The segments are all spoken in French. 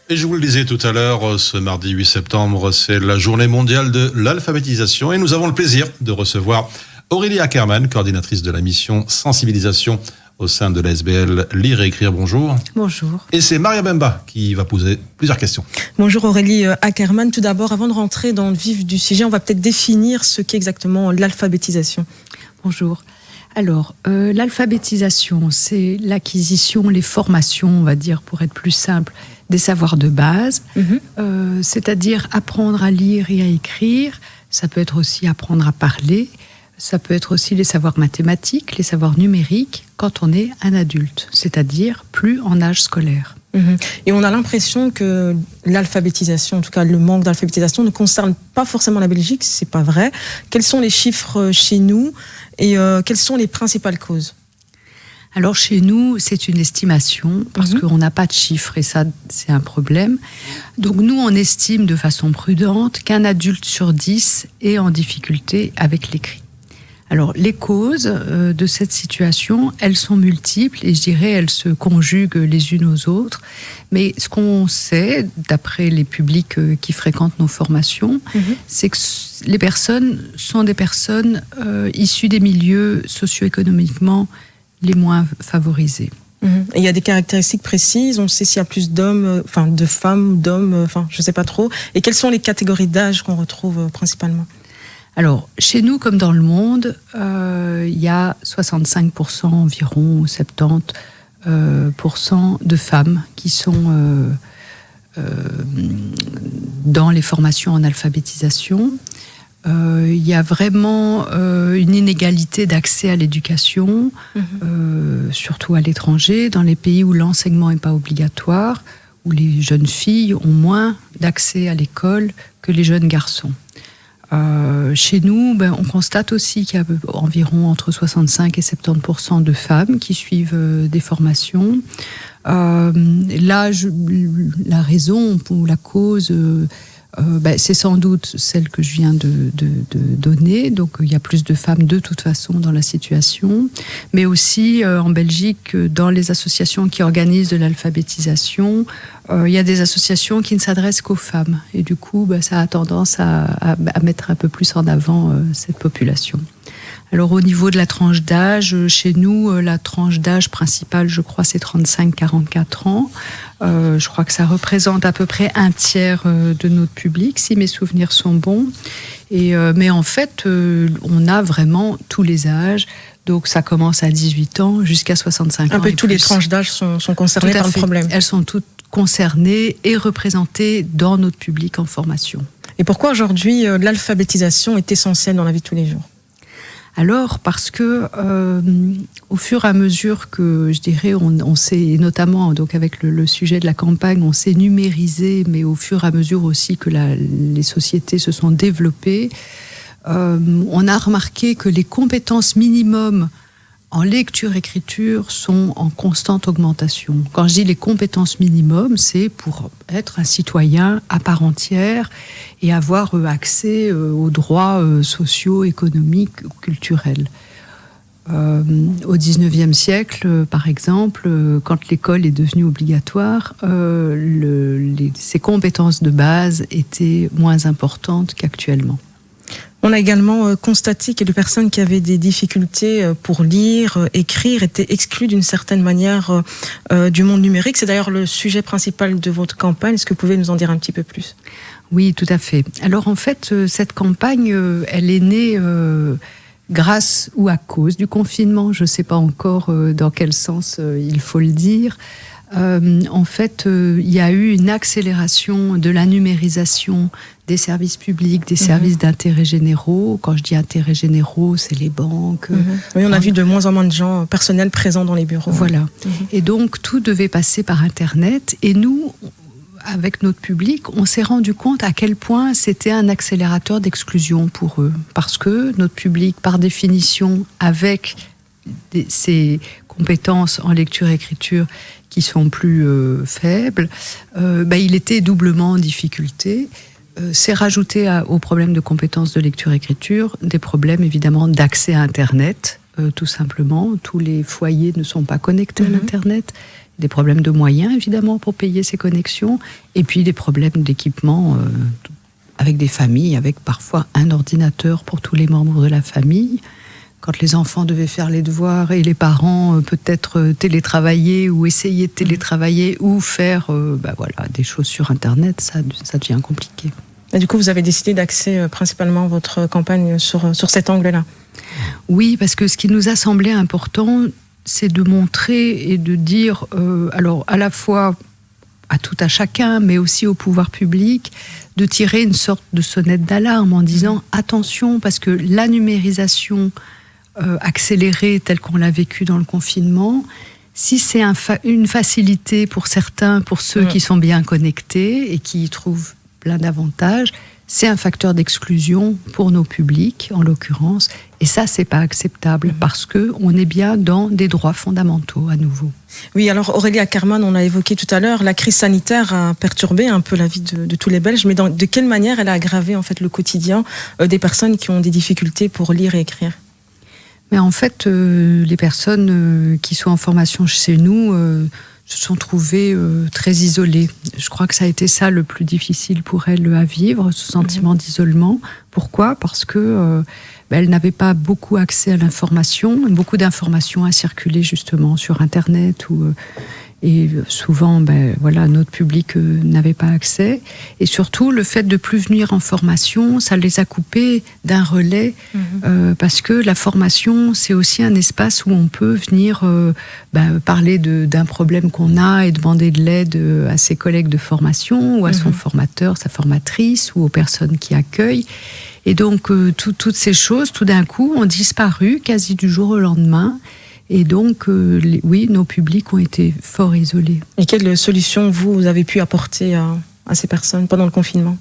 Et je vous le disais tout à l'heure, ce mardi 8 septembre, c'est la journée mondiale de l'alphabétisation et nous avons le plaisir de recevoir Aurélie Ackermann, coordinatrice de la mission sensibilisation au sein de l'ASBL Lire et Écrire. Bonjour. Bonjour. Et c'est Maria Bemba qui va poser plusieurs questions. Bonjour Aurélie Ackermann. Tout d'abord, avant de rentrer dans le vif du sujet, on va peut-être définir ce qu'est exactement l'alphabétisation. Bonjour. Alors, l'alphabétisation, c'est l'acquisition, les formations, on va dire, pour être plus simple, des savoirs de base, c'est-à-dire apprendre à lire et à écrire. Ça peut être aussi apprendre à parler. Ça peut être aussi les savoirs mathématiques, les savoirs numériques, quand on est un adulte, c'est-à-dire plus en âge scolaire. Et on a l'impression que l'alphabétisation, en tout cas le manque d'alphabétisation, ne concerne pas forcément la Belgique, c'est pas vrai. Quels sont les chiffres chez nous et quelles sont les principales causes ? Alors chez nous, c'est une estimation, parce qu'on n'a pas de chiffres et ça, c'est un problème. Donc nous, on estime de façon prudente qu'un adulte sur 10 est en difficulté avec l'écrit. Alors, les causes de cette situation, elles sont multiples et je dirais elles se conjuguent les unes aux autres. Mais ce qu'on sait, d'après les publics qui fréquentent nos formations, c'est que les personnes sont des personnes issues des milieux socio-économiquement les moins favorisés. Et il y a des caractéristiques précises, on sait s'il y a plus d'hommes, de femmes, d'hommes, je ne sais pas trop. Et quelles sont les catégories d'âge qu'on retrouve principalement ? Alors, chez nous, comme dans le monde, il y a 65% environ, ou 70% de femmes qui sont dans les formations en alphabétisation. Il y a vraiment une inégalité d'accès à l'éducation, surtout à l'étranger, dans les pays où l'enseignement n'est pas obligatoire, où les jeunes filles ont moins d'accès à l'école que les jeunes garçons. Chez nous, on constate aussi qu'il y a environ entre 65 et 70% de femmes qui suivent des formations. L'âge, la raison ou la cause, c'est sans doute celle que je viens de donner. Donc il y a plus de femmes de toute façon dans la situation. Mais aussi en Belgique, dans les associations qui organisent de l'alphabétisation, il y a des associations qui ne s'adressent qu'aux femmes. Et du coup, ça a tendance à mettre un peu plus en avant cette population. Alors au niveau de la tranche d'âge, chez nous, la tranche d'âge principale, je crois, c'est 35-44 ans. Je crois que ça représente à peu près un tiers de notre public, si mes souvenirs sont bons. Mais en fait, on a vraiment tous les âges. Donc ça commence à 18 ans jusqu'à 65 ans. Un peu tous les tranches d'âge sont concernées par le problème. Elles sont toutes concernées et représentées dans notre public en formation. Et pourquoi aujourd'hui l'alphabétisation est essentielle dans la vie de tous les jours ? Alors, parce que au fur et à mesure que, je dirais, on s'est, notamment donc avec le sujet de la campagne, on s'est numérisé, mais au fur et à mesure aussi que les sociétés se sont développées, on a remarqué que les compétences minimum en lecture-écriture sont en constante augmentation. Quand je dis les compétences minimum, c'est pour être un citoyen à part entière et avoir accès aux droits sociaux, économiques, culturels. Au XIXe siècle, par exemple, quand l'école est devenue obligatoire, ces compétences de base étaient moins importantes qu'actuellement. On a également constaté que les personnes qui avaient des difficultés pour lire, écrire, étaient exclues d'une certaine manière du monde numérique. C'est d'ailleurs le sujet principal de votre campagne. Est-ce que vous pouvez nous en dire un petit peu plus ? Oui, tout à fait. Alors en fait, cette campagne, elle est née grâce ou à cause du confinement. Je ne sais pas encore dans quel sens il faut le dire. En fait, il y a eu une accélération de la numérisation des services publics, des services d'intérêt généraux. Quand je dis intérêt généraux, c'est les banques. Oui, on a vu de moins en moins de gens personnels présents dans les bureaux. Voilà. Et donc, tout devait passer par Internet. Et nous, avec notre public, on s'est rendu compte à quel point c'était un accélérateur d'exclusion pour eux. Parce que notre public, par définition, avec ses compétences en lecture-écriture qui sont plus faibles, il était doublement en difficulté. C'est rajouté aux problèmes de compétences de lecture-écriture des problèmes évidemment d'accès à Internet, tout simplement. Tous les foyers ne sont pas connectés à l'Internet. des problèmes de moyens évidemment pour payer ces connexions, et puis des problèmes d'équipement avec des familles, avec parfois un ordinateur pour tous les membres de la famille. Quand les enfants devaient faire les devoirs et les parents peut-être télétravailler ou essayer de télétravailler ou faire des choses sur Internet, ça devient compliqué. Et du coup, vous avez décidé d'axer principalement votre campagne sur cet angle-là. Oui, parce que ce qui nous a semblé important, c'est de montrer et de dire, alors à la fois à chacun, mais aussi au pouvoir public, de tirer une sorte de sonnette d'alarme en disant attention, parce que la numérisation accélérée telle qu'on l'a vécue dans le confinement, si c'est une facilité pour certains, pour ceux qui sont bien connectés et qui y trouvent plein d'avantages, c'est un facteur d'exclusion pour nos publics, en l'occurrence, et ça, c'est pas acceptable, parce qu'on est bien dans des droits fondamentaux, à nouveau. Oui, alors Aurélie Ackerman, on l'a évoqué tout à l'heure, la crise sanitaire a perturbé un peu la vie de tous les Belges, mais de quelle manière elle a aggravé en fait le quotidien des personnes qui ont des difficultés pour lire et écrire ? Mais en fait, les personnes qui sont en formation chez nous se sont trouvées très isolées. Je crois que ça a été ça le plus difficile pour elles à vivre, ce sentiment d'isolement. Pourquoi ? Parce que elles n'avaient pas beaucoup accès à l'information, beaucoup d'informations à circuler justement sur Internet et souvent, notre public n'avait pas accès. Et surtout, le fait de plus venir en formation, ça les a coupés d'un relais, parce que la formation, c'est aussi un espace où on peut venir parler d'un problème qu'on a et demander de l'aide à ses collègues de formation, ou à son formateur, sa formatrice, ou aux personnes qui accueillent. Et donc, toutes ces choses, tout d'un coup, ont disparu quasi du jour au lendemain. Et donc, nos publics ont été fort isolés. Et quelles solutions vous avez pu apporter à ces personnes pendant le confinement ?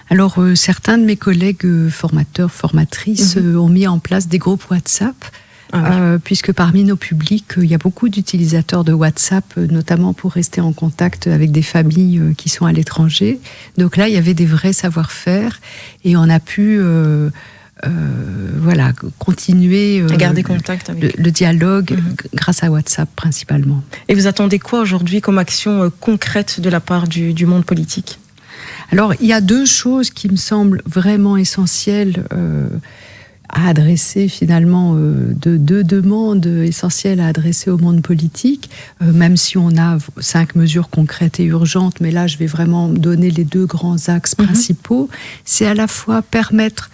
Alors, certains de mes collègues formateurs, formatrices ont mis en place des groupes WhatsApp, puisque parmi nos publics, il y a beaucoup d'utilisateurs de WhatsApp, notamment pour rester en contact avec des familles qui sont à l'étranger. Donc là, il y avait des vrais savoir-faire, et on a pu... continuer à garder contact avec le dialogue grâce à WhatsApp principalement. Et vous attendez quoi aujourd'hui comme action concrète de la part du monde politique ? Alors, il y a deux choses qui me semblent vraiment essentielles à adresser finalement, deux demandes essentielles à adresser au monde politique, même si on a 5 mesures concrètes et urgentes, mais là je vais vraiment donner les 2 grands axes principaux. C'est à la fois permettre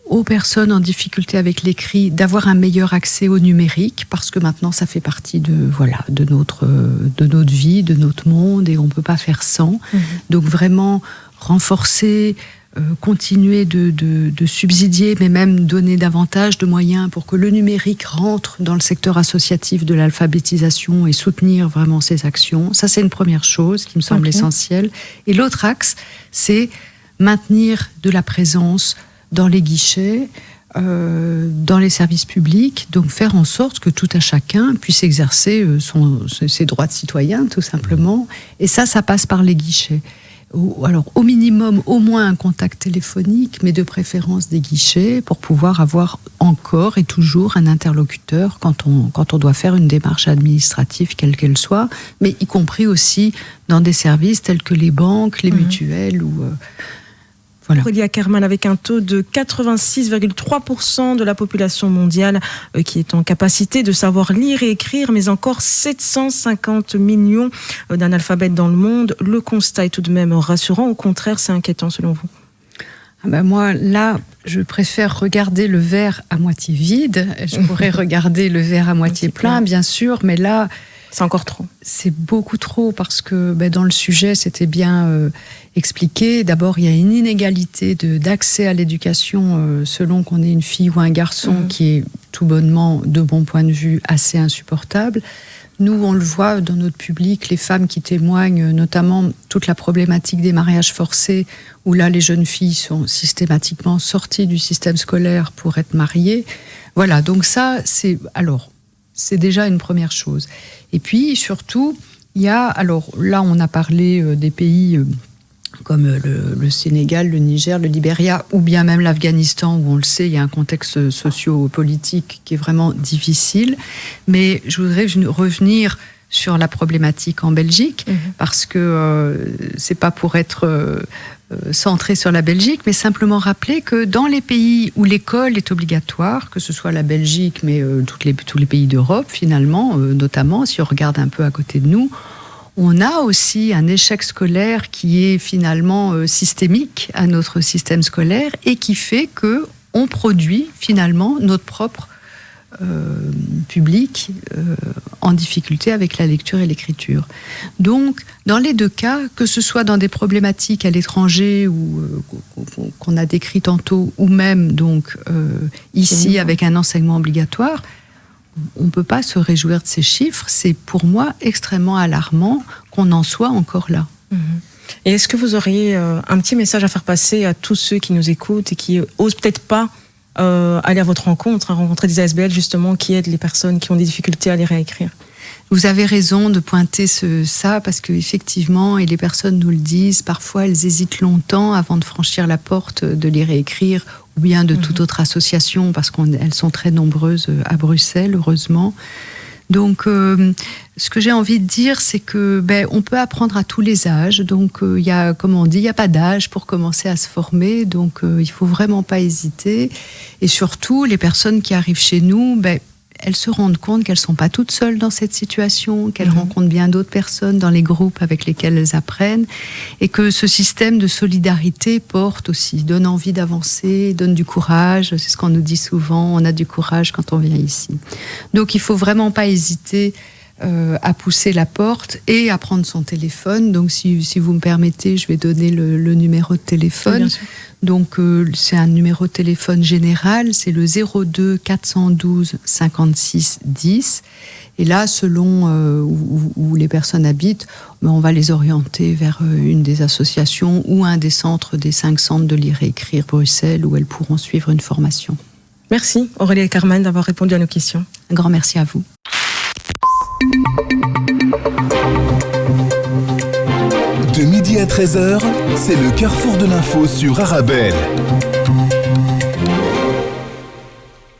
aux personnes en difficulté avec l'écrit d'avoir un meilleur accès au numérique, parce que maintenant ça fait partie de notre vie, de notre monde, et on ne peut pas faire sans. Donc vraiment renforcer, continuer de subsidier, mais même donner davantage de moyens pour que le numérique rentre dans le secteur associatif de l'alphabétisation et soutenir vraiment ces actions. Ça, c'est une première chose qui me semble essentielle. Et l'autre axe, c'est maintenir de la présence dans les guichets, dans les services publics, donc faire en sorte que tout à chacun puisse exercer ses droits de citoyen, tout simplement. Et ça passe par les guichets. Alors, au minimum, au moins un contact téléphonique, mais de préférence des guichets, pour pouvoir avoir encore et toujours un interlocuteur quand on doit faire une démarche administrative, quelle qu'elle soit, mais y compris aussi dans des services tels que les banques, les mutuelles ou... Voilà. Aurélie Ackerman, avec un taux de 86,3% de la population mondiale qui est en capacité de savoir lire et écrire, mais encore 750 millions d'analphabètes dans le monde. Le constat est tout de même rassurant, au contraire, c'est inquiétant selon vous ? Moi, là, je préfère regarder le verre à moitié vide. Je pourrais regarder le verre à moitié plein, bien sûr, mais là... C'est encore trop. C'est beaucoup trop, parce que dans le sujet, c'était bien expliqué. D'abord, il y a une inégalité d'accès à l'éducation selon qu'on est une fille ou un garçon qui est tout bonnement, de mon point de vue, assez insupportable. Nous, on le voit dans notre public, les femmes qui témoignent, notamment toute la problématique des mariages forcés, où là, les jeunes filles sont systématiquement sorties du système scolaire pour être mariées. Voilà, donc ça, c'est déjà une première chose. Et puis, surtout, il y a... Alors là, on a parlé des pays comme le Sénégal, le Niger, le Libéria, ou bien même l'Afghanistan, où on le sait, il y a un contexte socio-politique qui est vraiment difficile. Mais je voudrais revenir sur la problématique en Belgique, parce que c'est pas pour être centré sur la Belgique, mais simplement rappeler que dans les pays où l'école est obligatoire, que ce soit la Belgique, mais tous les pays d'Europe finalement, notamment si on regarde un peu à côté de nous, on a aussi un échec scolaire qui est finalement systémique à notre système scolaire et qui fait que on produit finalement notre propre public en difficulté avec la lecture et l'écriture. Donc, dans les deux cas, que ce soit dans des problématiques à l'étranger ou qu'on a décrit tantôt, ou même donc ici avec un enseignement obligatoire, on ne peut pas se réjouir de ces chiffres. C'est pour moi extrêmement alarmant qu'on en soit encore là. Et est-ce que vous auriez un petit message à faire passer à tous ceux qui nous écoutent et qui osent peut-être pas aller à votre rencontre, à rencontrer des ASBL justement qui aident les personnes qui ont des difficultés à lire et à écrire? Vous avez raison de pointer ça parce qu'effectivement, et les personnes nous le disent, parfois elles hésitent longtemps avant de franchir la porte de lire et écrire ou bien de toute autre association parce qu'elles sont très nombreuses à Bruxelles, heureusement. Donc, ce que j'ai envie de dire, c'est que on peut apprendre à tous les âges. Donc, il y a, comme on dit, il n'y a pas d'âge pour commencer à se former. Donc, il faut vraiment pas hésiter. Et surtout, les personnes qui arrivent chez nous, elles se rendent compte qu'elles sont pas toutes seules dans cette situation, qu'elles rencontrent bien d'autres personnes dans les groupes avec lesquels elles apprennent, et que ce système de solidarité porte aussi, donne envie d'avancer, donne du courage. C'est ce qu'on nous dit souvent, on a du courage quand on vient ici. Donc il faut vraiment pas hésiter à pousser la porte et à prendre son téléphone. Donc si vous me permettez, je vais donner le numéro de téléphone. Oui, donc c'est un numéro de téléphone général, c'est le 02 412 56 10. Et là, selon où les personnes habitent, on va les orienter vers une des associations ou un des centres, des 5 centres de lire et écrire Bruxelles, où elles pourront suivre une formation. Merci Aurélie et Carmen d'avoir répondu à nos questions. Un grand merci à vous. De midi à 13h, c'est le carrefour de l'info sur Arabelle.